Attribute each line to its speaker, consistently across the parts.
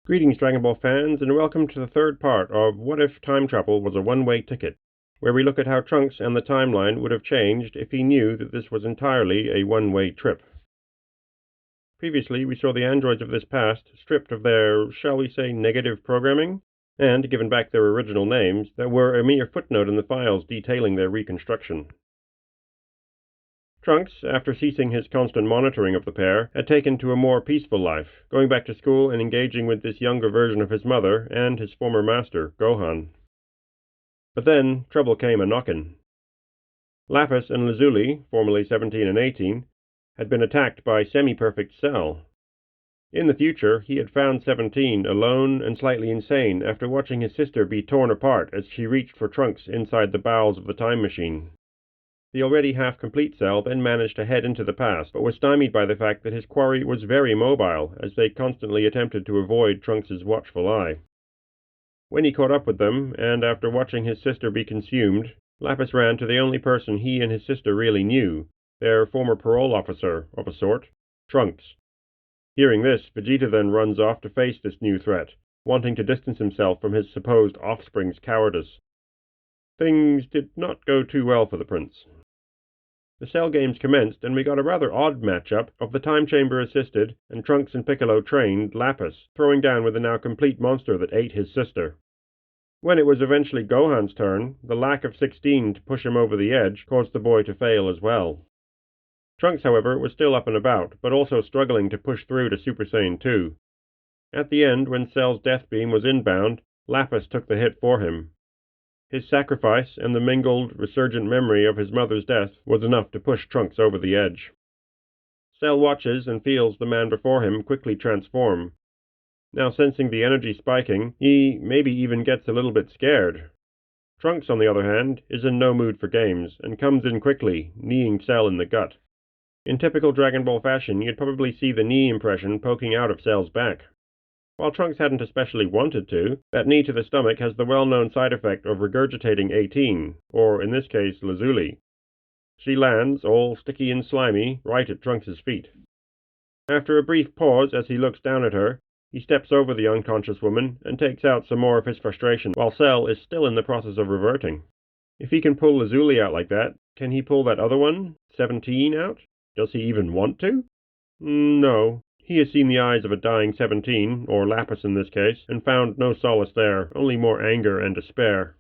Speaker 1: Greetings, Dragon Ball fans, and welcome to the third part of What If Time Travel Was a One-Way Ticket, where we look at how Trunks and the timeline would have changed if he knew that this was entirely a one-way trip. Previously, we saw the androids of this past stripped of their, shall we say, negative programming, and given back their original names that were a mere footnote in the files detailing their reconstruction. Trunks, after ceasing his constant monitoring of the pair, had taken to a more peaceful life, going back to school and engaging with this younger version of his mother and his former master, Gohan. But then, trouble came a-knockin'. Lapis and Lazuli, formerly 17 and 18, had been attacked by semi-perfect Cell. In the future, he had found 17 alone and slightly insane after watching his sister be torn apart as she reached for Trunks inside the bowels of the time machine. The already half-complete Cell then managed to head into the past, but was stymied by the fact that his quarry was very mobile, as they constantly attempted to avoid Trunks' watchful eye. When he caught up with them, and after watching his sister be consumed, Lapis ran to the only person he and his sister really knew, their former parole officer, of a sort, Trunks. Hearing this, Vegeta then runs off to face this new threat, wanting to distance himself from his supposed offspring's cowardice. Things did not go too well for the prince. The Cell games commenced, and we got a rather odd matchup of the Time Chamber-assisted and Trunks and Piccolo-trained Lapis, throwing down with the now complete monster that ate his sister. When it was eventually Gohan's turn, the lack of 16 to push him over the edge caused the boy to fail as well. Trunks, however, was still up and about, but also struggling to push through to Super Saiyan 2. At the end, when Cell's death beam was inbound, Lapis took the hit for him. His sacrifice and the mingled, resurgent memory of his mother's death was enough to push Trunks over the edge. Cell watches and feels the man before him quickly transform. Now sensing the energy spiking, he maybe even gets a little bit scared. Trunks, on the other hand, is in no mood for games, and comes in quickly, kneeing Cell in the gut. In typical Dragon Ball fashion, you'd probably see the knee impression poking out of Cell's back. While Trunks hadn't especially wanted to, that knee to the stomach has the well-known side effect of regurgitating 18, or in this case, Lazuli. She lands, all sticky and slimy, right at Trunks' feet. After a brief pause as he looks down at her, he steps over the unconscious woman and takes out some more of his frustration, while Cell is still in the process of reverting. If he can pull Lazuli out like that, can he pull that other one, 17, out? Does he even want to? No. He has seen the eyes of a dying 17, or Lapis in this case, and found no solace there, only more anger and despair.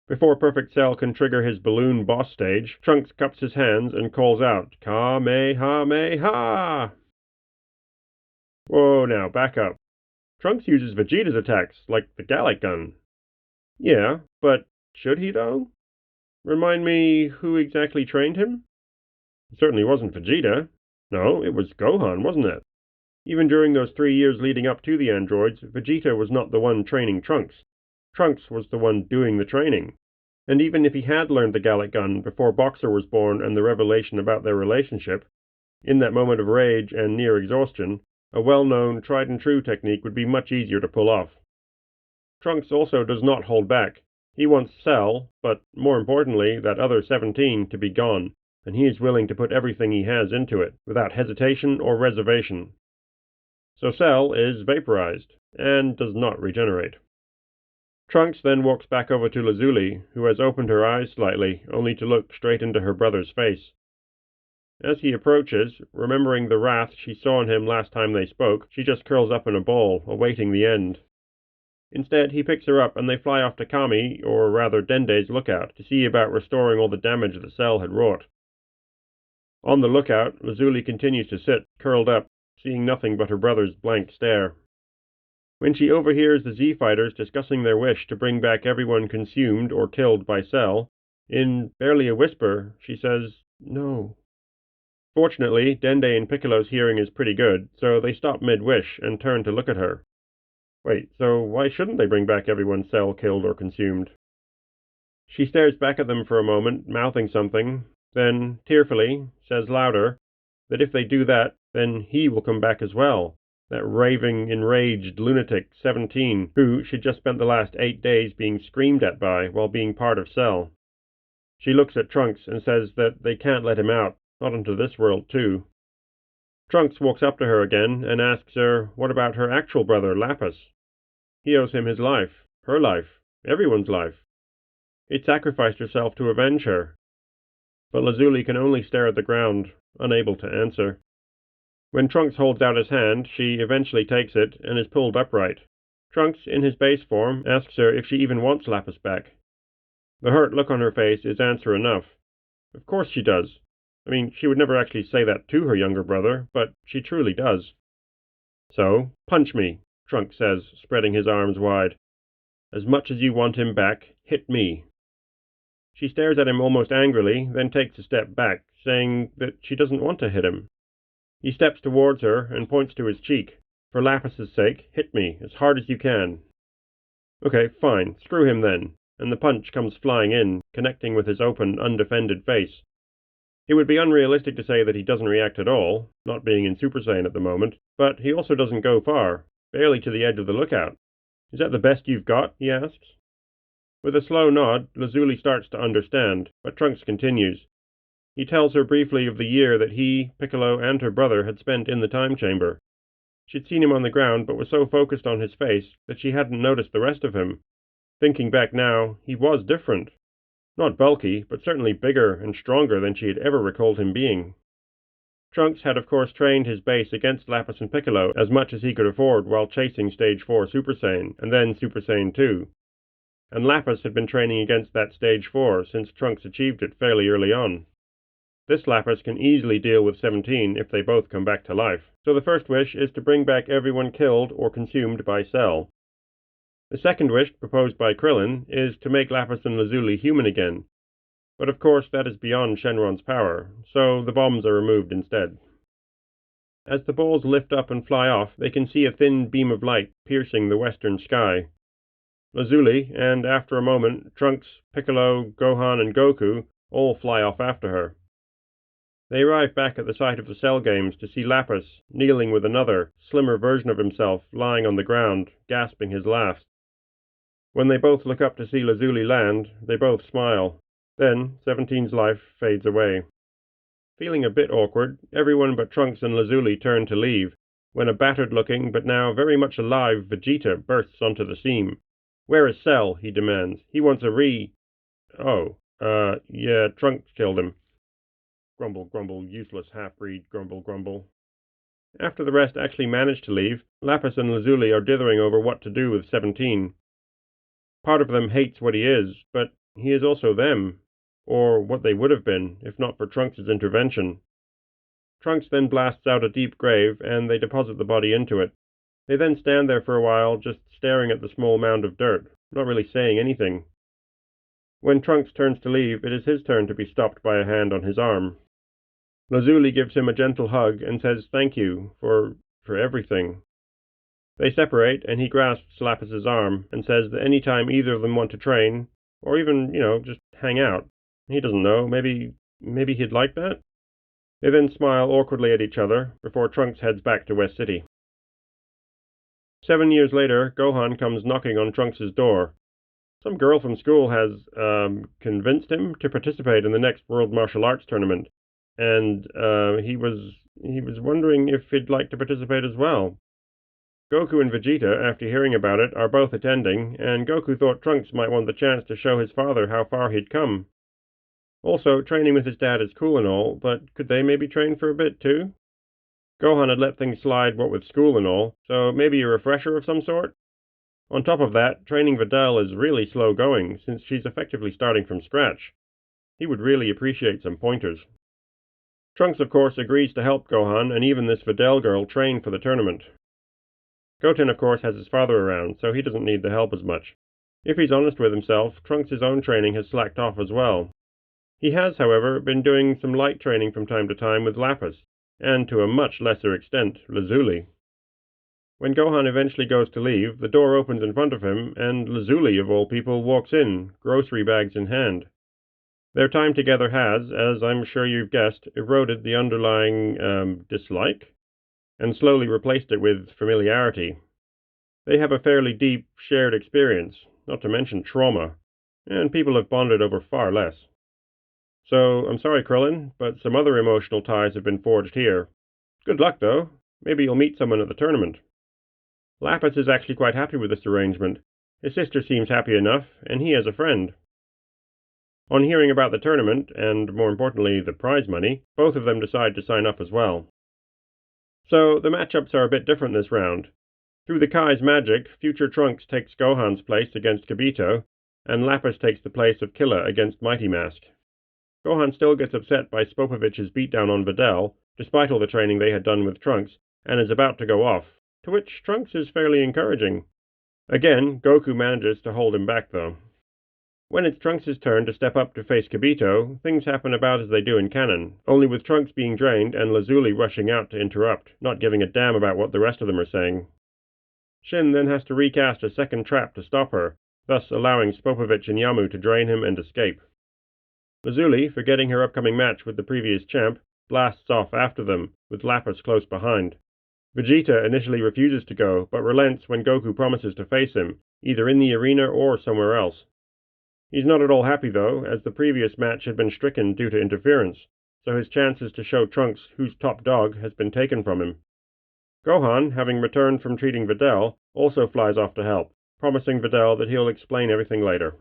Speaker 1: Before Perfect Cell can trigger his balloon boss stage, Trunks cups his hands and calls out, Kamehameha! Whoa, now, back up. Trunks uses Vegeta's attacks, like the Gallic Gun. Yeah, but should he, though? Remind me who exactly trained him? It certainly wasn't Vegeta. No, it was Gohan, wasn't it? Even during those 3 years leading up to the androids, Vegeta was not the one training Trunks. Trunks was the one doing the training. And even if he had learned the Gallic Gun before Boxer was born and the revelation about their relationship, in that moment of rage and near exhaustion, a well-known, tried-and-true technique would be much easier to pull off. Trunks also does not hold back. He wants Cell, but more importantly, that other 17, to be gone, and he is willing to put everything he has into it, without hesitation or reservation. So Cell is vaporized, and does not regenerate. Trunks then walks back over to Lazuli, who has opened her eyes slightly, only to look straight into her brother's face. As he approaches, remembering the wrath she saw in him last time they spoke, she just curls up in a ball, awaiting the end. Instead, he picks her up and they fly off to Kami, or rather Dende's lookout, to see about restoring all the damage the Cell had wrought. On the lookout, Lazuli continues to sit, curled up, seeing nothing but her brother's blank stare. When she overhears the Z-Fighters discussing their wish to bring back everyone consumed or killed by Cell, in barely a whisper, she says, "No." Fortunately, Dende and Piccolo's hearing is pretty good, so they stop mid-wish and turn to look at her. Wait, so why shouldn't they bring back everyone Cell killed or consumed? She stares back at them for a moment, mouthing something, then, tearfully, says louder that if they do that, then he will come back as well, that raving, enraged lunatic 17, who she'd just spent the last 8 days being screamed at by while being part of Cell. She looks at Trunks and says that they can't let him out, not into this world too. Trunks walks up to her again and asks her what about her actual brother, Lapis. He owes him his life, her life, everyone's life. He'd sacrificed herself to avenge her. But Lazuli can only stare at the ground, unable to answer. When Trunks holds out his hand, she eventually takes it and is pulled upright. Trunks, in his base form, asks her if she even wants Lapis back. The hurt look on her face is answer enough. Of course she does. I mean, she would never actually say that to her younger brother, but she truly does. So, punch me, Trunks says, spreading his arms wide. As much as you want him back, hit me. She stares at him almost angrily, then takes a step back, saying that she doesn't want to hit him. He steps towards her and points to his cheek. For Lapis's sake, hit me, as hard as you can. Okay, fine, screw him then, and the punch comes flying in, connecting with his open, undefended face. It would be unrealistic to say that he doesn't react at all, not being in Super Saiyan at the moment, but he also doesn't go far, barely to the edge of the lookout. Is that the best you've got? He asks. With a slow nod, Lazuli starts to understand, but Trunks continues. He tells her briefly of the year that he, Piccolo, and her brother had spent in the time chamber. She'd seen him on the ground, but was so focused on his face that she hadn't noticed the rest of him. Thinking back now, he was different. Not bulky, but certainly bigger and stronger than she had ever recalled him being. Trunks had of course trained his base against Lapis and Piccolo as much as he could afford while chasing Stage 4 Super Saiyan, and then Super Saiyan 2. And Lapis had been training against that Stage 4 since Trunks achieved it fairly early on. This Lapis can easily deal with 17 if they both come back to life, so the first wish is to bring back everyone killed or consumed by Cell. The second wish, proposed by Krillin, is to make Lapis and Lazuli human again, but of course that is beyond Shenron's power, so the bombs are removed instead. As the balls lift up and fly off, they can see a thin beam of light piercing the western sky. Lazuli, and after a moment, Trunks, Piccolo, Gohan, and Goku all fly off after her. They arrive back at the site of the Cell Games to see Lapis kneeling with another, slimmer version of himself lying on the ground, gasping his last. When they both look up to see Lazuli land, they both smile. Then 17's life fades away. Feeling a bit awkward, everyone but Trunks and Lazuli turn to leave, when a battered-looking but now very much alive Vegeta bursts onto the scene. "Where is Cell?" he demands. "He wants a yeah, Trunks killed him." Grumble, grumble, useless half-breed, grumble, grumble. After the rest actually manage to leave, Lapis and Lazuli are dithering over what to do with 17. Part of them hates what he is, but he is also them, or what they would have been, if not for Trunks' intervention. Trunks then blasts out a deep grave, and they deposit the body into it. They then stand there for a while, just staring at the small mound of dirt, not really saying anything. When Trunks turns to leave, it is his turn to be stopped by a hand on his arm. Lazuli gives him a gentle hug and says thank you for everything. They separate, and he grasps Lapis's arm and says that any time either of them want to train, or even, just hang out. He doesn't know, maybe he'd like that? They then smile awkwardly at each other before Trunks heads back to West City. 7 years later, Gohan comes knocking on Trunks' door. Some girl from school has convinced him to participate in the next World Martial Arts tournament, and he was wondering if he'd like to participate as well. Goku and Vegeta, after hearing about it, are both attending, and Goku thought Trunks might want the chance to show his father how far he'd come. Also, training with his dad is cool and all, but could they maybe train for a bit too? Gohan had let things slide what with school and all, so maybe a refresher of some sort? On top of that, training Videl is really slow going, since she's effectively starting from scratch. He would really appreciate some pointers. Trunks, of course, agrees to help Gohan and even this Videl girl train for the tournament. Goten, of course, has his father around, so he doesn't need the help as much. If he's honest with himself, Trunks' own training has slacked off as well. He has, however, been doing some light training from time to time with Lapis, and to a much lesser extent, Lazuli. When Gohan eventually goes to leave, the door opens in front of him, and Lazuli, of all people, walks in, grocery bags in hand. Their time together has, as I'm sure you've guessed, eroded the underlying, dislike, and slowly replaced it with familiarity. They have a fairly deep, shared experience, not to mention trauma, and people have bonded over far less. So, I'm sorry, Krillin, but some other emotional ties have been forged here. Good luck, though. Maybe you'll meet someone at the tournament. Lapis is actually quite happy with this arrangement. His sister seems happy enough, and he has a friend. On hearing about the tournament, and more importantly the prize money, both of them decide to sign up as well. So the matchups are a bit different this round. Through the Kai's magic, future Trunks takes Gohan's place against Kibito, and Lapis takes the place of Killer against Mighty Mask. Gohan still gets upset by Spopovich's beatdown on Videl, despite all the training they had done with Trunks, and is about to go off, to which Trunks is fairly encouraging. Again, Goku manages to hold him back though. When it's Trunks' turn to step up to face Kibito, things happen about as they do in canon, only with Trunks being drained and Lazuli rushing out to interrupt, not giving a damn about what the rest of them are saying. Shin then has to recast a second trap to stop her, thus allowing Spopovich and Yamu to drain him and escape. Lazuli, forgetting her upcoming match with the previous champ, blasts off after them, with Lapis close behind. Vegeta initially refuses to go, but relents when Goku promises to face him, either in the arena or somewhere else. He's not at all happy though, as the previous match had been stricken due to interference, so his chances to show Trunks who's top dog has been taken from him. Gohan, having returned from treating Videl, also flies off to help, promising Videl that he'll explain everything later.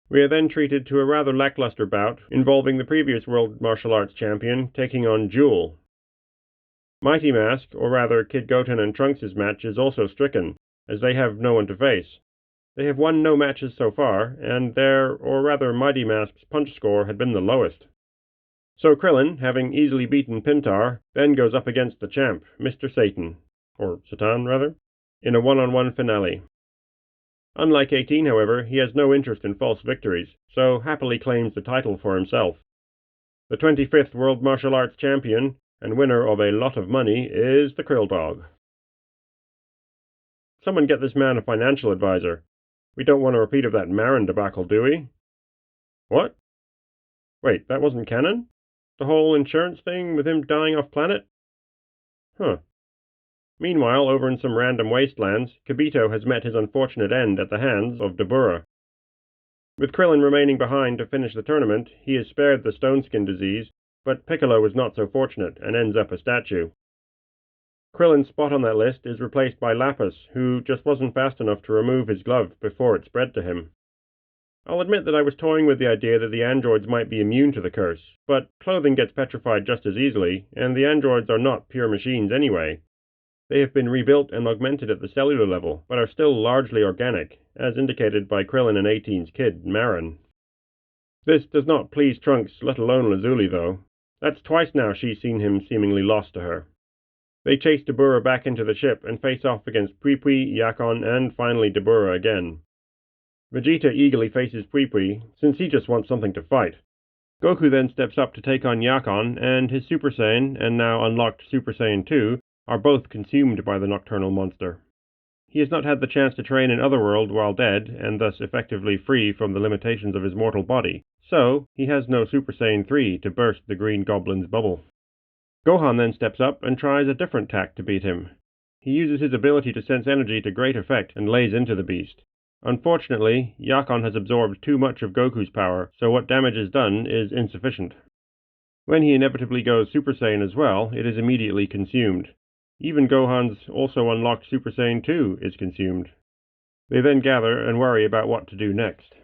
Speaker 1: We are then treated to a rather lackluster bout involving the previous World Martial Arts Champion taking on Jewel. Mighty Mask, or rather Kid Goten and Trunks' match, is also stricken, as they have no one to face. They have won no matches so far, and their, or rather Mighty Mask's, punch score had been the lowest. So Krillin, having easily beaten Pintar, then goes up against the champ, Mr. Satan, or Satan rather, in a one-on-one finale. Unlike 18, however, he has no interest in false victories, so happily claims the title for himself. The 25th World Martial Arts Champion, and winner of a lot of money, is the Krill Dog. Someone get this man a financial advisor. We don't want a repeat of that Marin debacle, do we? What? Wait, that wasn't canon? The whole insurance thing with him dying off planet? Huh. Meanwhile, over in some random wastelands, Kibito has met his unfortunate end at the hands of Dabura. With Krillin remaining behind to finish the tournament, he is spared the stone skin disease, but Piccolo is not so fortunate and ends up a statue. Krillin's spot on that list is replaced by Lapis, who just wasn't fast enough to remove his glove before it spread to him. I'll admit that I was toying with the idea that the androids might be immune to the curse, but clothing gets petrified just as easily, and the androids are not pure machines anyway. They have been rebuilt and augmented at the cellular level, but are still largely organic, as indicated by Krillin and 18's kid, Marin. This does not please Trunks, let alone Lazuli, though. That's twice now she's seen him seemingly lost to her. They chase Dabura back into the ship and face off against Pui Pui, Yakon, and finally Dabura again. Vegeta eagerly faces Pui Pui, since he just wants something to fight. Goku then steps up to take on Yakon, and his Super Saiyan, and now unlocked Super Saiyan 2, are both consumed by the nocturnal monster. He has not had the chance to train in Otherworld while dead, and thus effectively free from the limitations of his mortal body, so he has no Super Saiyan 3 to burst the Green Goblin's bubble. Gohan then steps up and tries a different tack to beat him. He uses his ability to sense energy to great effect and lays into the beast. Unfortunately, Yakon has absorbed too much of Goku's power, so what damage is done is insufficient. When he inevitably goes Super Saiyan as well, it is immediately consumed. Even Gohan's also unlocked Super Saiyan 2 is consumed. They then gather and worry about what to do next.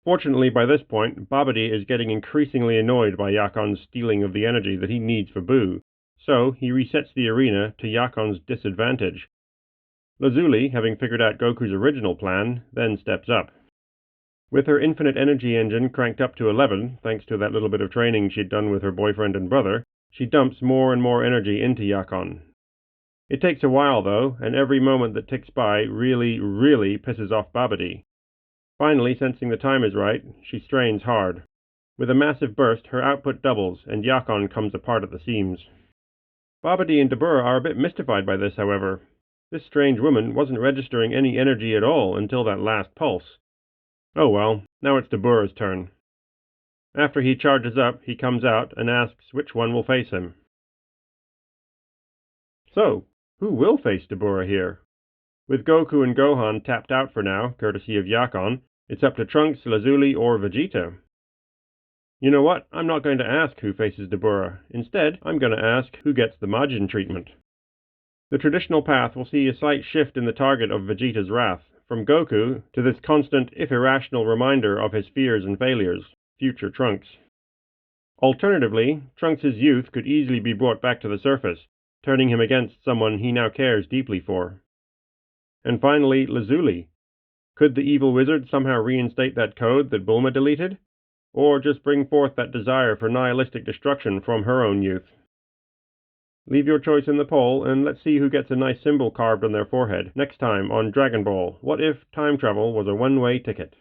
Speaker 1: Fortunately, by this point, Babidi is getting increasingly annoyed by Yakon's stealing of the energy that he needs for Buu, so he resets the arena to Yakon's disadvantage. Lazuli, having figured out Goku's original plan, then steps up. With her infinite energy engine cranked up to 11, thanks to that little bit of training she'd done with her boyfriend and brother, she dumps more and more energy into Yakon. It takes a while, though, and every moment that ticks by really pisses off Babidi. Finally, sensing the time is right, she strains hard. With a massive burst, her output doubles, and Yakon comes apart at the seams. Babidi and Dabura are a bit mystified by this, however. This strange woman wasn't registering any energy at all until that last pulse. Oh well, now it's Dabura's turn. After he charges up, he comes out and asks which one will face him. So, who will face Dabura here? With Goku and Gohan tapped out for now, courtesy of Yakon, it's up to Trunks, Lazuli, or Vegeta. You know what? I'm not going to ask who faces Dabura. Instead, I'm going to ask who gets the Majin treatment. The traditional path will see a slight shift in the target of Vegeta's wrath, from Goku to this constant, if irrational, reminder of his fears and failures, future Trunks. Alternatively, Trunks' youth could easily be brought back to the surface, turning him against someone he now cares deeply for. And finally, Lazuli. Could the evil wizard somehow reinstate that code that Bulma deleted? Or just bring forth that desire for nihilistic destruction from her own youth? Leave your choice in the poll, and let's see who gets a nice symbol carved on their forehead next time on Dragon Ball: What If Time Travel Was a One-Way Ticket?